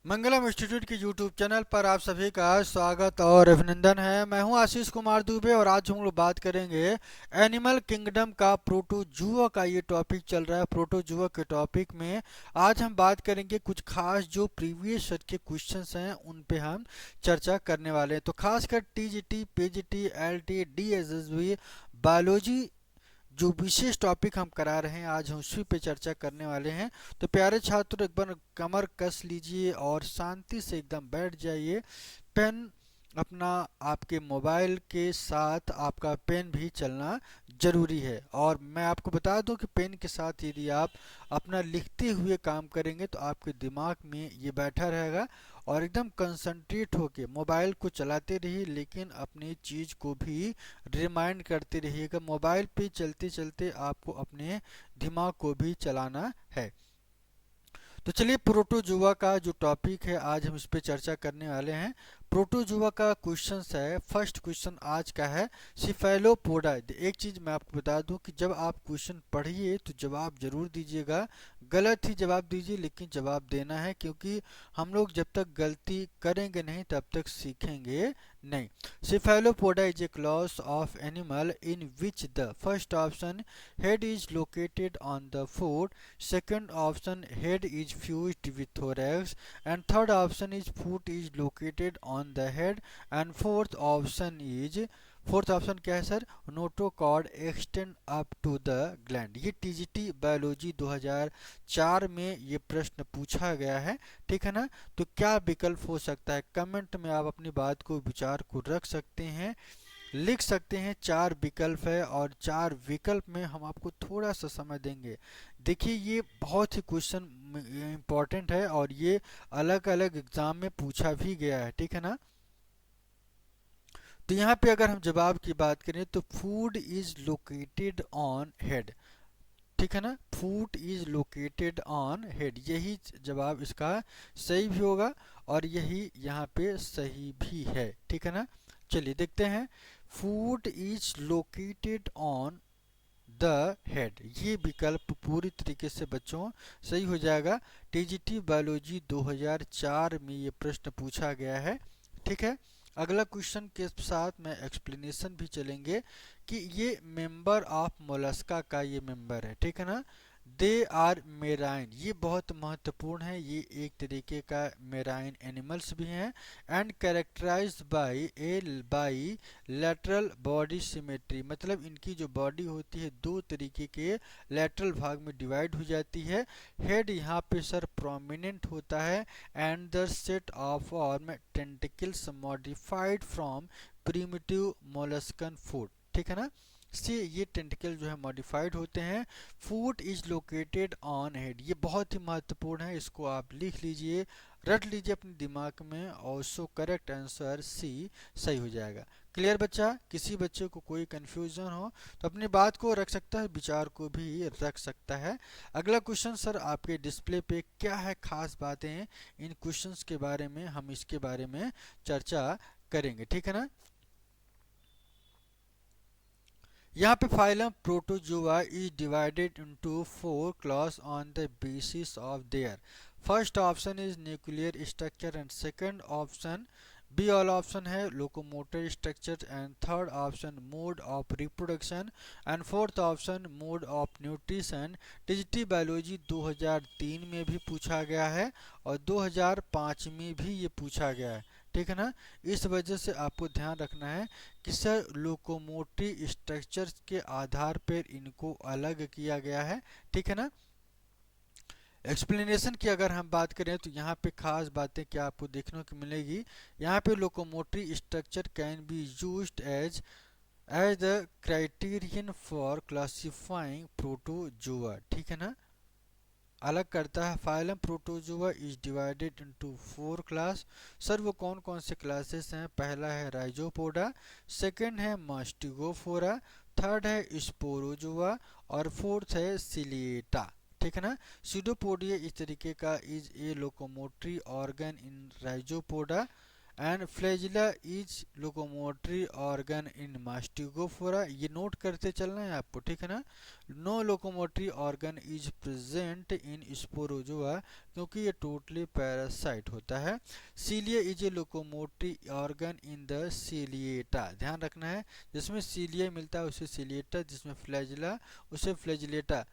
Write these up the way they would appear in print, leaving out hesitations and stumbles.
मंगलम institute के YouTube channel पर आप सभी का स्वागत और अभिनंदन है। मैं हूं आशीष कुमार दुबे और आज हम लोग बात करेंगे एनिमल किंगडम का प्रोटोजुआ का ये टॉपिक चल रहा है। प्रोटोजुआ के टॉपिक में आज हम बात करेंगे कुछ खास जो प्रीवियस सेट के क्वेश्चंस हैं उन पे हम चर्चा करने वाले हैं। तो खासकर TGT, PGT, LT, DSSB, biology जो विशेष टॉपिक हम करा रहे हैं आज हम उसी पे चर्चा करने वाले हैं। तो प्यारे छात्र एक बार कमर कस लीजिए और शांति से एकदम बैठ जाइए। पेन अपना आपके मोबाइल के साथ आपका पेन भी चलना जरूरी है। और मैं आपको बता दूं कि पेन के साथ यदि आप अपना लिखते हुए काम करेंगे तो आपके दिमाग में ये बैठा रहेगा और एकदम कंसंट्रेट होके मोबाइल को चलाते रहिए, लेकिन अपनी चीज़ को भी रिमाइंड करते रहिएगा। मोबाइल पे चलते चलते आपको अपने दिमाग को भी चलाना है। तो चलिए प्रोटोजुआ का जो टॉपिक है आज हम इस पे चर्चा करने वाले हैं। प्रोटोजुआ का क्वेश्चन है, फर्स्ट क्वेश्चन आज का है सिफेलोपोडा। एक चीज मैं आपको बता दूं कि जब आप क्वेश्चन पढ़िए तो जवाब जरूर दीजिएगा, गलत ही जवाब दीजिए लेकिन जवाब देना है, क्योंकि हम लोग जब तक गलती करेंगे नहीं तब तक सीखेंगे नहीं। Cephalopoda is a class of animal in which the first option head is located on the foot, second option head is fused with thorax, and third option is foot is located on the head, and fourth option क्या है सर, notochord extend up to the gland. ये TGT biology 2004 में ये प्रश्न पूछा गया है, ठीक है ना। तो क्या विकल्प हो सकता है, कमेंट में आप अपनी बात को विचार को रख सकते हैं, लिख सकते हैं। चार विकल्प है और चार विकल्प में हम आपको थोड़ा सा समय देंगे। देखिए ये बहुत ही क्वेश्चन इंपॉर्टेंट है और ये अलग अलग एग्जाम में पूछा भी गया है, ठीक है ना। तो यहाँ पे अगर हम जवाब की बात करें तो food is located on head, ठीक है ना। Food is located on head, यही जवाब इसका सही भी होगा और यही यहाँ पे सही भी है, ठीक है ना। चलिए देखते हैं, food is located on the head, ये विकल्प पूरी तरीके से बच्चों सही हो जाएगा। टीजीटी बायोलॉजी 2004 में ये प्रश्न पूछा गया है, ठीक है। अगला क्वेश्चन के साथ में एक्सप्लेनेशन भी चलेंगे कि ये मेंबर ऑफ मोलस्का का ये मेंबर है, ठीक है ना। दे आर मेराइन, ये बहुत महत्वपूर्ण है, ये एक तरीके का मेराइन एनिमल्स भी हैं। And characterized by lateral body symmetry, मतलब इनकी जो बॉडी होती है दो तरीके के लेटरल भाग में डिवाइड हो जाती है। हेड यहाँ पे सर प्रोमिनेंट होता है and the set of arm tentacles modified from primitive molluscan food, ठीक है ना। से ये टेंटिकल जो है मॉडिफाइड होते हैं। फूट इज लोकेटेड ऑन हेड, ये बहुत ही महत्वपूर्ण है, इसको आप लिख लीजिए, रट लीजिए अपने दिमाग में और सो करेक्ट आंसर सी सही हो जाएगा। क्लियर बच्चा, किसी बच्चे को कोई कंफ्यूजन हो तो अपनी बात को रख सकता है, विचार को भी रख सकता है। अगला क्वेश्चन सर आपके डिस्प्ले पे क्या है खास बातें, इन क्वेश्चंस के बारे में हम इसके बारे में चर्चा करेंगे, ठीक है ना। यहाँ पे phylum protozoa is divided into four class on the basis of their, first option is nuclear structure and second option B all option है locomotor structure and third option mode of reproduction and fourth option mode of nutrition. TGT biology 2003 में भी पूछा गया है और 2005 में भी ये पूछा गया है, ठीक है ना। इस वजह से आपको ध्यान रखना है कि सर लोकोमोटिव स्ट्रक्चर के आधार पर इनको अलग किया गया है, ठीक है ना। एक्सप्लेनेशन की अगर हम बात करें तो यहाँ पे खास बातें क्या आपको देखने को मिलेगी। यहाँ पे locomotive structure can be used as the criterion for classifying protozoa, ठीक है ना। अलग करता है। Phylum protozoa is divided into four class, sir वो कौन कौन से क्लासेस हैं, पहला है राइजोपोडा, सेकंड है मास्टिगोफोरा, थर्ड है स्पोरोजुआ और फोर्थ है सिलिएटा, ठीक है ना। सीडोपोडिया इस तरीके का is a locomotory organ in rhizopoda and flagella is locomotory organ in mastigophora, ये नोट करते चलना है आपको, ठीक है ना। No locomotory organ is present in sporozoa, क्योंकि ये टोटली पैरासाइट होता है। Cilia is a locomotory organ in the ciliata, ध्यान रखना है, जिसमें सीलिया मिलता है उसे सीलिएटा, जिसमें फ्लैजिला उसे फ्लैजिलेटा।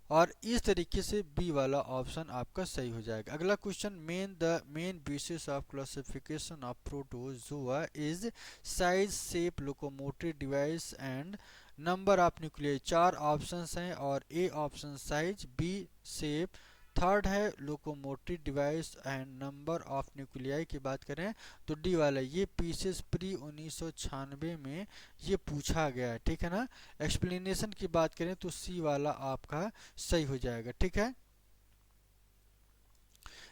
और इस तरीके से बी वाला ऑप्शन आपका सही हो जाएगा। अगला question, main basis of classification of protozoa is size, shape, locomotive device and number of nuclei. चार ऑप्शंस हैं और A option size, B shape, third है locomotive device and number of nuclei की बात करें तो डी वाला। ये पीसेस प्री 1996 में ये पूछा गया है, ठीक है ना। एक्सप्लेनेशन की बात करें तो सी वाला आपका सही हो जाएगा, ठीक है।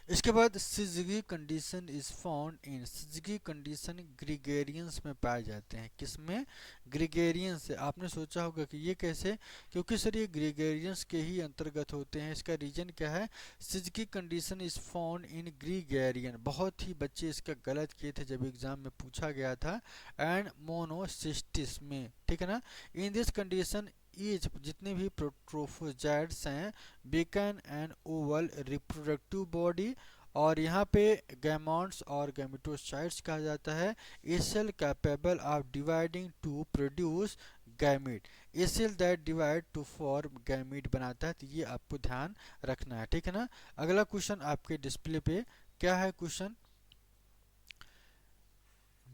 इसके बाद syzygy condition is found in, syzygy condition gregarines में पाए जाते हैं, किसमें, ग्रीगेरियंस से। आपने सोचा होगा कि ये कैसे, क्योंकि सर ये ग्रीगेरियंस के ही अंतर्गत होते हैं। इसका रीजन क्या है, सिजगी कंडीशन इज फाउंड इन ग्रीगेरियन, बहुत ही बच्चे इसका गलत किए थे जब एग्जाम में पूछा गया था, एंड मोनोसिस्टिस में, ठीक है ना। इन दिस कंडीशन इज, जितने भी प्रोट्रोफोजाइड्स हैं, become and oval reproductive body, और यहाँ पे गैमॉन्ट्स और गैमेटोसाइट्स कहा जाता है। A cell capable of dividing to produce gamete, a cell that divide to form gamete बनाता है, तो ये आपको ध्यान रखना है, ठीक है ना। अगला क्वेश्चन आपके डिस्प्ले पे क्या है question,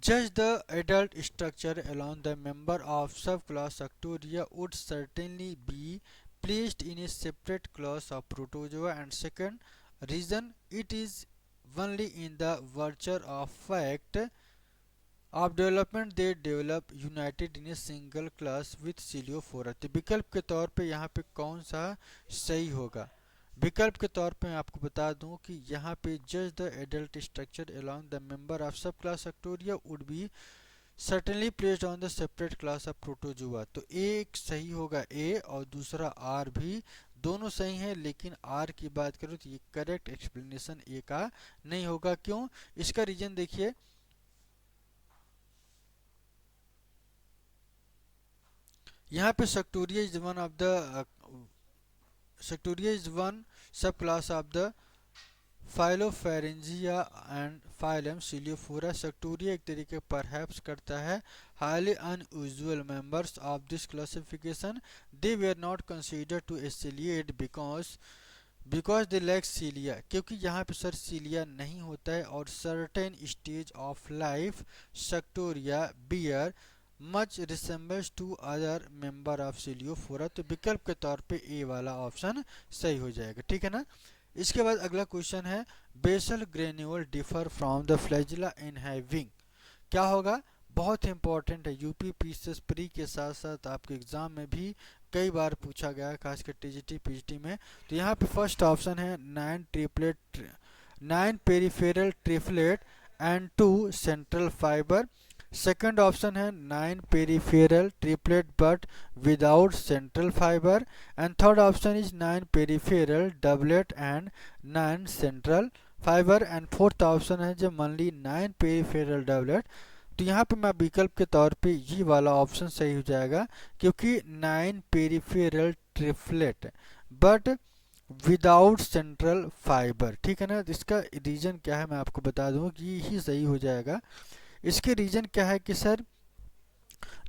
judge the adult structure along the member of subclass Arcturia would certainly be placed in a separate class of Protozoa, and second reason, it is only in the virtue of fact of development they develop united in a single class with Celiophora। तो विकल्प के तौर पे यहाँ पे कौन सा सही होगा, विकल्प के तौर पे मैं आपको बता दूं कि यहाँ पे जज the adult structure along the member of subclass suctoria would be certainly placed on the separate class of protozoa. तो एक सही होगा ए और दूसरा आर भी, दोनों सही हैं, लेकिन आर की बात करूँ तो ये करेक्ट एक्सप्लेनेशन ए का नहीं होगा। क्यों, इसका रीजन देखिए, यहाँ पे suctoria is one of the suctoria is one subclass of the phyllopharyngea and phylum ciliophora. Suctoria एक तरीके परहैप्स करता है highly unusual members of this classification, they were not consider to a ciliate because they lack cilia, क्योंकि यहाँ पे sir cilia नहीं होता है, और certain stage of life suctoria bear much resembles to other member of ciliophora. तो विकल्प के तौर पे ए वाला ऑप्शन सही हो जाएगा, ठीक है ना। इसके बाद अगला क्वेश्चन है, basal granule differ from the flagella in having, क्या होगा, बहुत इंपॉर्टेंट है, यूपी पीसीएस प्री के साथ साथ आपके एग्जाम में भी कई बार पूछा गया है, खासकर टीजीटी पीजीटी में। तो यहाँ पे फर्स्ट ऑप्शन है 9 peripheral triplet and 2 central fibre. Second option है 9 peripheral triplet but without central fibre, and third option is 9 peripheral doublet and 9 central fibre, and fourth option है जब मनली 9 पेरिफेरल डबलेट। तो यहाँ पे मैं विकल्प के तौर पे ये वाला ऑप्शन सही हो जाएगा, क्योंकि 9 peripheral triplet but without central fibre, ठीक है ना। तो इसका रीजन क्या है मैं आपको बता दूं कि यही सही हो जाएगा। इसके रीजन क्या है कि सर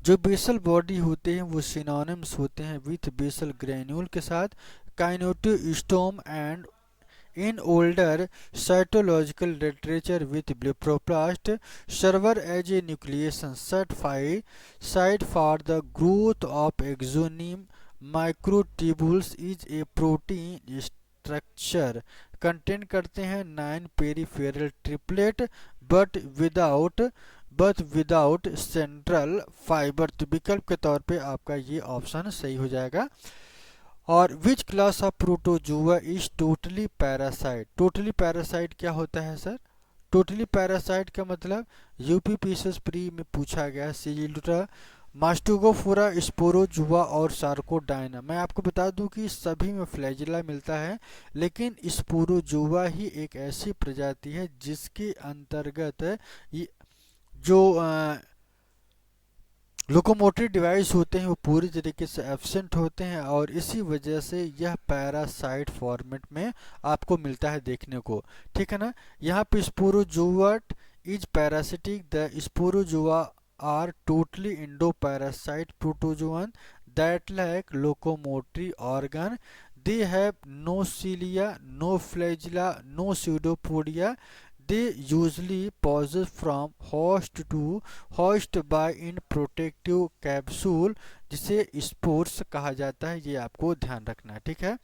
जो बेसल बॉडी होते हैं वो सिनोनिम्स होते हैं विथ बेसल ग्रेन्यूल के साथ, काइनेटोस्टोम and in older cytological literature with blephroplast serve as a nucleation site for the growth of exonym microtubules is a protein structure contain करते हैं 9 peripheral triplet but without central fiber। तो विकल्प के तौर पे आपका ये ऑप्शन सही हो जाएगा। और which class of protozoa is totally parasite, totally parasite क्या होता है सर, टोटली पैरासाइट का मतलब यूपी पीसीएस प्री में पूछा गया, सिजिल्टा मास्टुगोफोरा, स्पोरोजुआ और सार्कोडाइना। मैं आपको बता दूं कि सभी में फ्लैजिला मिलता है, लेकिन स्पोरोजुआ ही एक ऐसी प्रजाति है जिसके अंतर्गत ये जो लोकोमोटरी डिवाइस होते हैं वो पूरी तरीके से एब्सेंट होते हैं, और इसी वजह से यह पैरासाइट फॉर्मेट में आपको मिलता है देखने को। ठीक है ना। यहाँ पे sporozoa is parasitic. The sporozoa are totally endoparasite protozoan that lack locomotory organ. They have no cilia, no flagella, no pseudopodia. They usually possess from host to host by in protective capsule, जिसे spores कहा जाता है। ये आपको ध्यान रखना है। ठीक है।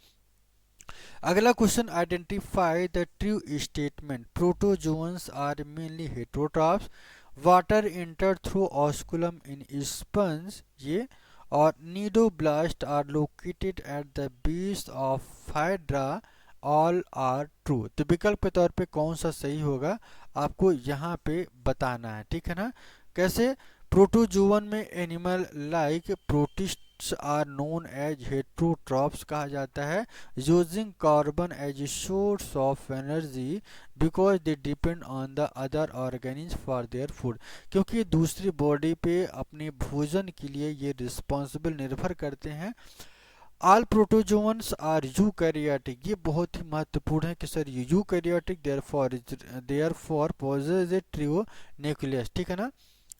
अगला question, identify the true statement. Protozoans are mainly heterotrophs. Water enter through osculum in sponge, ये। और cnidoblast are located at the base of hydra, all are true. तो विकल्प के तौर पे कौन सा सही होगा आपको यहाँ पे बताना है। ठीक है ना। कैसे? प्रोटोजोवन में animal like protists are known as heterotrophs कहा जाता है, using carbon as source of energy because they depend on the other organism for their food. क्योंकि दूसरी बॉडी पे अपने भोजन के लिए ये रिस्पॉन्सिबल निर्भर करते हैं। All protozoans are eukaryotic. ये बहुत ही महत्वपूर्ण है कि सर ये eukaryotic therefore possess a true nucleus. ठीक है ना।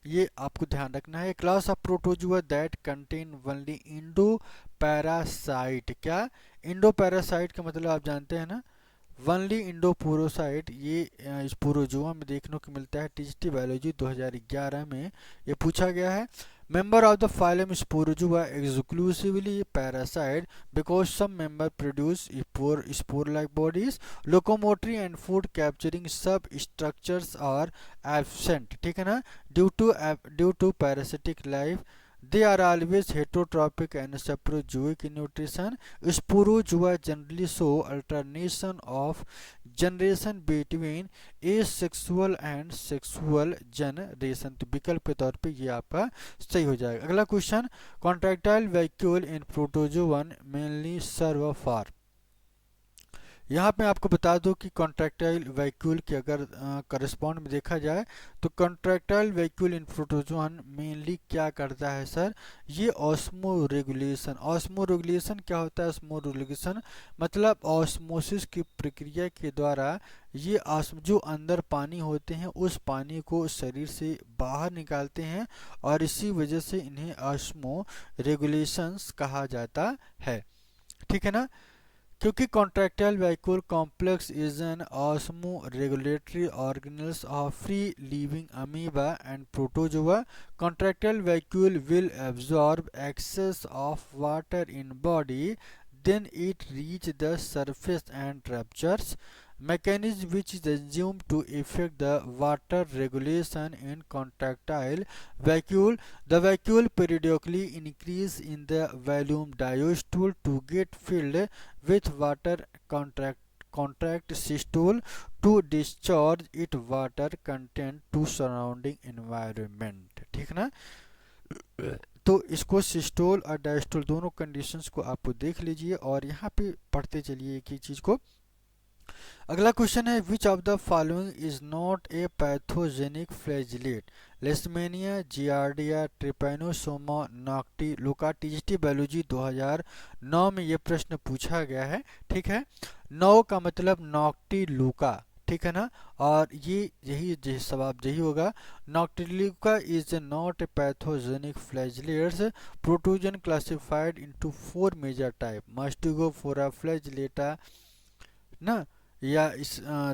ये आपको ध्यान रखना है। Class of protozoa that contain only endoparasite. क्या? इंडो पैरासाइट का मतलब आप जानते हैं ना, वनली इंडोपोरोसाइट। ये स्पोरोजुआ में देखने को मिलता है। टीजीटी बायोलॉजी 2011 में ये पूछा गया है। Member of the phylum sporozoa exclusively parasite because some member produce spore like bodies. Locomotory and food capturing substructures are absent. ठीक है ना। Due to parasitic life they are always heterotrophic and saprozoic in nutrition. Sporozoa generally show alternation of generation between asexual and sexual generation। तो विकल्प के तौर पे ये आपका सही हो जाएगा। अगला question, contractile vacuole in protozoan mainly serve for. यहाँ पे आपको बता दो कि कॉन्ट्रैक्टाइल वैक्यूल के अगर करस्पॉन्ड में देखा जाए तो कॉन्ट्रैक्टाइल वैक्यूल इन प्रोटोजोअन मेनली क्या करता है सर? ये ऑस्मो रेगुलेशन। ऑस्मो रेगुलेशन क्या होता है? ऑस्मो रेगुलेशन मतलब ऑस्मोसिस की प्रक्रिया के द्वारा ये जो अंदर पानी होते हैं उस पानी को शरीर से बाहर निकालते हैं, और इसी वजह से इन्हें ऑस्मो रेगुलेशंस कहा जाता है। ठीक है ना। क्योंकि contractile vacuole complex is an osmoregulatory organelles of free living amoeba and protozoa. Contractile vacuole will absorb excess of water in body, then it reach the surface and ruptures, mechanism which is assumed to affect the water regulation in contractile vacuole. The vacuole periodically increase in the volume diastole to get filled with water. Contract systole to discharge its water content to surrounding environment। ठीक ना। तो इसको systole और diastole दोनों conditions को आप देख लीजिए और यहाँ पे पढ़ते चलिए एक ही चीज को। अगला क्वेश्चन है, which of the following is not a pathogenic flagellate? Leishmania, giardia, trypanosoma, noctiluca. TGT biology 2009 में ये प्रश्न पूछा गया है। ठीक है। 9 का मतलब नॉक्टिलुका। ठीक है ना। और ये यही सवाब यही होगा। Noctiluca is not a pathogenic flagellates. Protozoan classified into 4 major type, mastigophora flagellata ना, या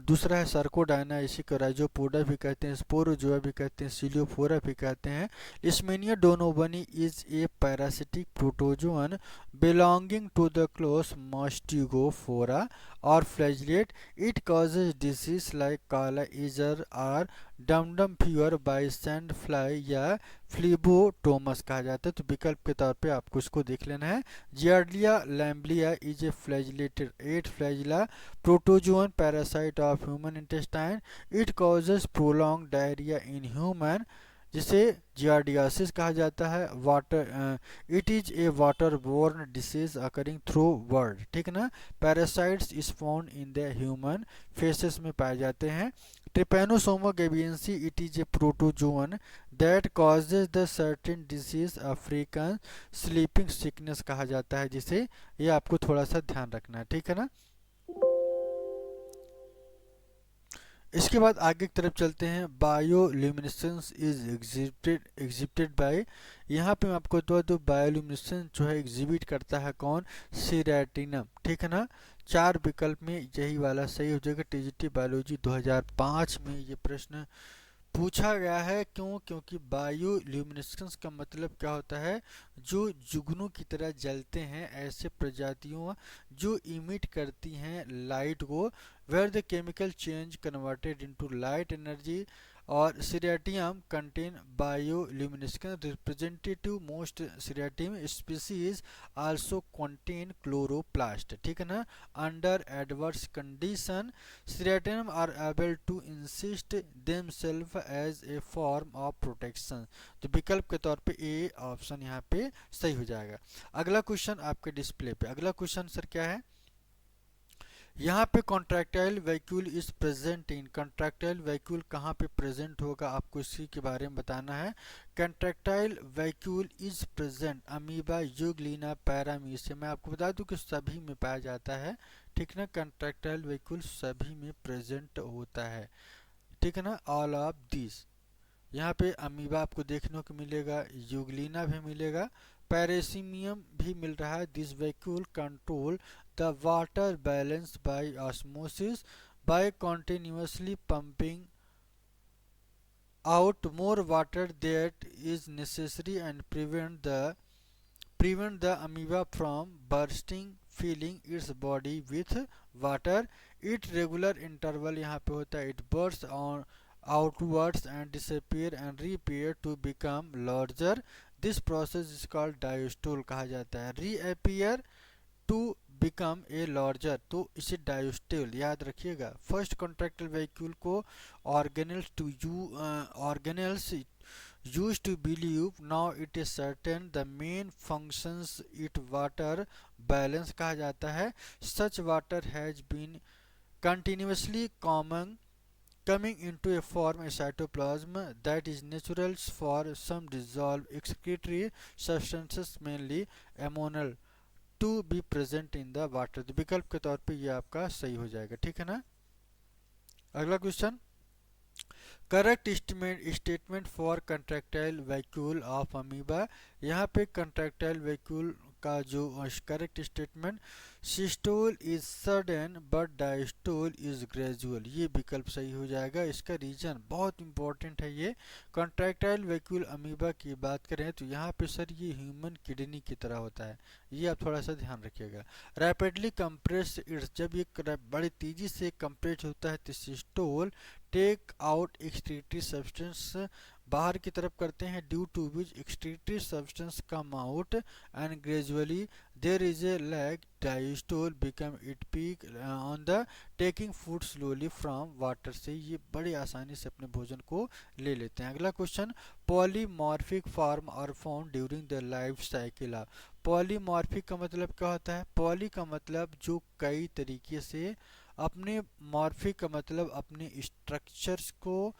दूसरा है सर्कोडाइना, इसी को राइजोपोडा भी कहते हैं, स्पोरोजोआ भी कहते हैं, सिलियोफोरा भी कहते हैं। Leishmania donovani is a parasitic protozoan belonging to the class mastigophora और flagellate. It causes disease like kala azar और डम फीवर बाय सैंड फ्लाई या फ्लीबोटोमस कहा जाता है। तो विकल्प के तौर पे आपको इसको देख लेना है। Giardia lamblia is a flagellated 8 flagella protozoan parasite of human intestine. It causes prolonged diarrhea in human. जिसे जियार्डियासिस कहा जाता है। Water it is a water borne disease occurring through word, ठीक है ना। Parasites is found in the human faeces में पाए जाते हैं। Trypanosoma gambiense it is a protozoan that causes the certain disease African sleeping sickness कहा जाता है, जिसे ये आपको थोड़ा सा ध्यान रखना है, ठीक है ना। इसके बाद आगे की तरफ चलते हैं। बायोल्यूमिनेसेंस इज एग्जिबिटेड बाय, यहाँ पे मैं आपको बता दूं बायोल्यूमिनेसेंस जो है एग्जिबिट करता है कौन, सीरेटिनम, ठीक है ना। चार विकल्प में यही वाला सही हो जाएगा। टीजीटी बायोलॉजी 2005 में ये प्रश्न पूछा गया है। क्यों? क्योंकि बायोल्यूमिनेसेंस का मतलब क्या होता है, जो जुगनू की तरह जलते हैं ऐसे प्रजातियों जो इमिट करती हैं लाइट को, where the chemical change converted into light energy. और ceratium contain bioluminescence representative most ceratium species also contain chloroplast, ठीक है ना। Under adverse condition ceratium are able to encyst themselves as a form of protection. तो विकल्प के तौर पे A option यहाँ पे सही हो जाएगा। अगला क्वेश्चन आपके डिस्प्ले पे, अगला क्वेश्चन सर क्या है, यहाँ पे contractile vacuole is present in, contractile vacuole कहाँ पे प्रेजेंट होगा आपको इसी के बारे में बताना है। Contractile vacuole is present amoeba Euglena पैरामीशिया, मैं आपको बता दूं कि सभी में पाया जाता है, ठीक ना। कॉन्ट्रैक्टाइल वैक्यूल सभी में प्रेजेंट होता है, ठीक है ना, ऑल ऑफ दिस। यहाँ पे अमीबा आपको देखने को मिलेगा, यूग्लिना भी मिलेगा, पैरेसीमियम भी मिल रहा है। This vacuole control the water balance by osmosis by continuously pumping out more water that is necessary and prevent the amoeba from bursting, filling its body with water. It regular interval यहाँ पे होता है, it bursts on outwards and disappear and reappear to become larger. This process is called diastole कहा जाता है। reappear to become a larger, तो इसे diastole याद रखिएगा। फर्स्ट कॉन्ट्रैक्टल वैक्यूल को organelles to you organelles used to believe, now it is certain the main functions it water balance कहा जाता है। Such water has been continuously common coming into a form a cytoplasm that is natural for some dissolved excretory substances mainly ammonal to be present in the water, विकल्प के तौर पे ये आपका सही हो जाएगा, ठीक है ना। अगला question, correct statement for contractile vacuole of amoeba, यहाँ पे कंट्रैक्टाइल वैक्यूल का जो correct statement, systole is sudden but diastole is gradual, ये विकल्प सही हो जाएगा। इसका रीजन बहुत इंपॉर्टेंट है। ये कंट्रैक्टाइल वैक्यूल अमीबा की बात करें तो यहाँ पे सर ये ह्यूमन किडनी की तरह होता है, ये आप थोड़ा सा ध्यान रखिएगा। रैपिडली कंप्रेस इट्स, जब ये बड़ी तेजी से कंप्रेस होता है तो systole take out excretory substance, बाहर की तरफ करते हैं, due to which excretory substance come out and gradually there is a lag, diastole become it peak on the taking food slowly from water, से ये बड़ी आसानी से अपने भोजन को ले लेते हैं। अगला question, polymorphic form are found during the life cycle of, polymorphic का मतलब क्या होता है, पॉली का मतलब जो कई तरीके से, अपने मॉर्फिक का मतलब अपने स्ट्रक्चर्स को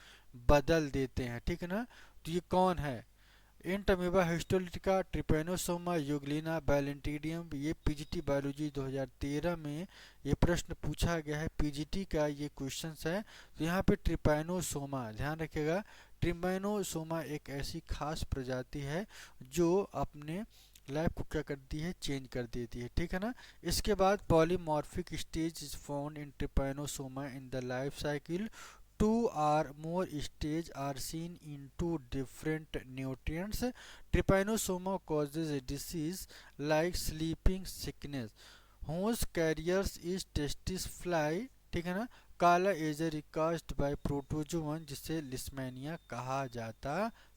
बदल देते हैं, ठीक है ना। तो ये कौन है, entamoeba histolytica, trypanosoma euglena balantidium, ये पीजीटी बायोलॉजी 2013 में ये प्रश्न पूछा गया है, पीजीटी का ये क्वेश्चन है। तो यहाँ पे ट्रिपेनोसोमा ध्यान रखिएगा, ट्रिपेनोसोमा एक ऐसी खास प्रजाति है जो अपने लाइफ को क्या करती है, चेंज कर देती है, ठीक है ना। इसके बाद polymorphic stage is found in Trypanosoma in the life cycle, two or more stage are seen in two different nutrients. Trypanosoma causes a disease like sleeping sickness whose carriers is testis fly, ठीक है ना। काला ager cast bye protozoan, जिसे leishmania कहा जाता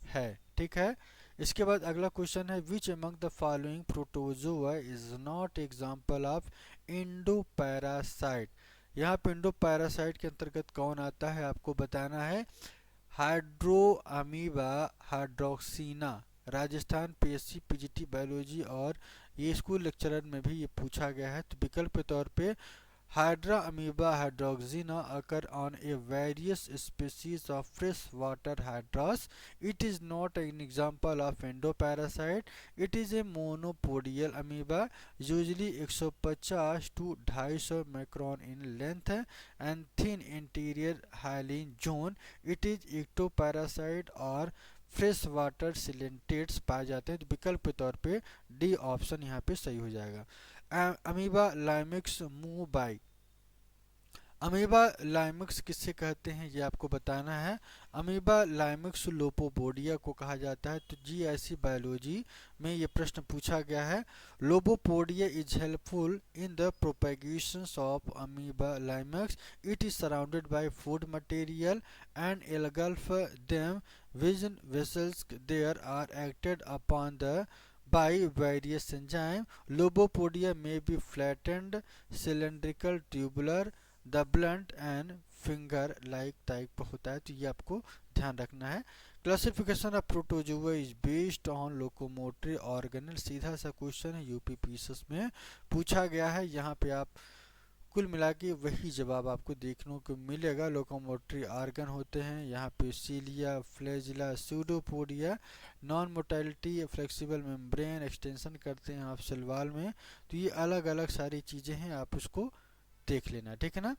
है, ठीक है। इसके बाद अगला क्वेश्चन है, which among the following protozoa is not example of endoparasite, यहाँ पे इंडोपैरासाइट के अंतर्गत कौन आता है आपको बताना है। Hydramoeba hydroxena. Rajasthan PSC PGT biology और ये स्कूल लेक्चरर में भी ये पूछा गया है। तो विकल्प के तौर पे Hydra amoeba hydroxyna occur on a various species of freshwater hydras. It is not an example of endoparasite. It is a monopodial amoeba, usually 150 to 250 micron in length and thin interior hyaline zone. It is ectoparasite और fresh water सिलेंटेट्स पाए जाते हैं। तो विकल्प के तौर पे D option यहाँ पे सही हो जाएगा। अमीबा लाइमिक्स मूबाई। अमीबा लाइमिक्स किससे कहते हैं ये आपको बताना है। अमीबा लाइमिक्स लोपोपोडिया को कहा जाता है। तो जीआईसी बायोलॉजी में ये प्रश्न पूछा गया है। Lobopodia is helpful in the propagation of amoeba limax. It is surrounded by food material and engulf them vision vessels there are acted upon the by various enzymes. Lobopodia may be flattened, cylindrical, tubular, the blunt and finger like type होता है। तो ये आपको ध्यान रखना है। Classification of protozoa is based on locomotory organelle. सीधा सा क्वेश्चन है, यूपी पीएसएस में पूछा गया है। यहाँ पे आप कुल मिला के वही जवाब आपको देखने को मिलेगा। लोकोमोटरी ऑर्गन होते हैं यहाँ पे cilia, flagella, pseudopodia, non motility, flexible membrane, extension करते हैं आप सलवाल में। तो ये अलग अलग सारी चीज़ें हैं, आप उसको देख लेना, ठीक है ना।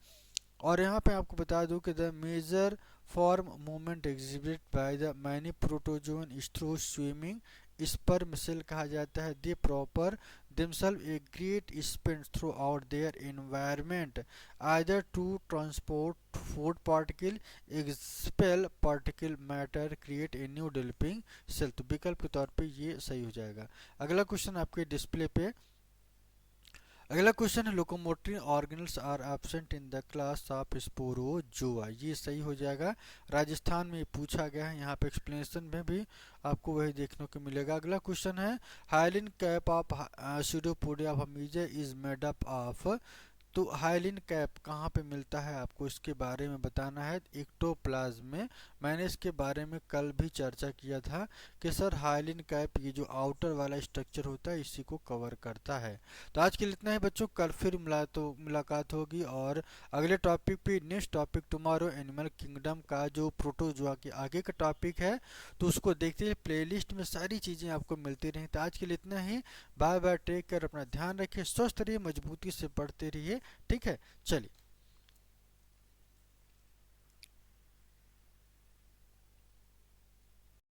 और यहाँ पे आपको बता दूं कि the major form movement exhibit by the many protozoan is through swimming. Sperm cell कहा जाता है। They propel themselves a great sprint throughout their environment either to transport food particle, expel particle matter, create a new developing cell। तो विकल्प के तौर पे ये सही हो जाएगा। अगला क्वेश्चन आपके डिस्प्ले पे, अगला क्वेश्चन है locomotory organelles are absent in the class of sporozoa. ये सही हो जाएगा। राजस्थान में पूछा गया है। यहाँ पे एक्सप्लेनेशन में भी आपको वही देखने को मिलेगा। अगला क्वेश्चन है hyaline cap of pseudopodia of amoeba is made up of. तो हाइलिन कैप कहाँ पे मिलता है आपको इसके बारे में बताना है। एक्टोप्लाज्म में। मैंने इसके बारे में कल भी चर्चा किया था कि सर हाइलिन कैप ये जो आउटर वाला स्ट्रक्चर होता है इसी को कवर करता है। तो आज के लिए इतना ही बच्चों, कल फिर मुलाकात होगी और अगले टॉपिक पे। Next topic tomorrow animal kingdom का जो प्रोटोजोआ के आगे का टॉपिक है तो उसको देखते हैं। प्लेलिस्ट में सारी चीज़ें आपको मिलती रहें। तो आज के लिए इतना ही। बाय बाय, टेक केयर, अपना ध्यान रखिए, स्वस्थ रहिए, मजबूती से पढ़ते रहिए, ठीक है। चलिए।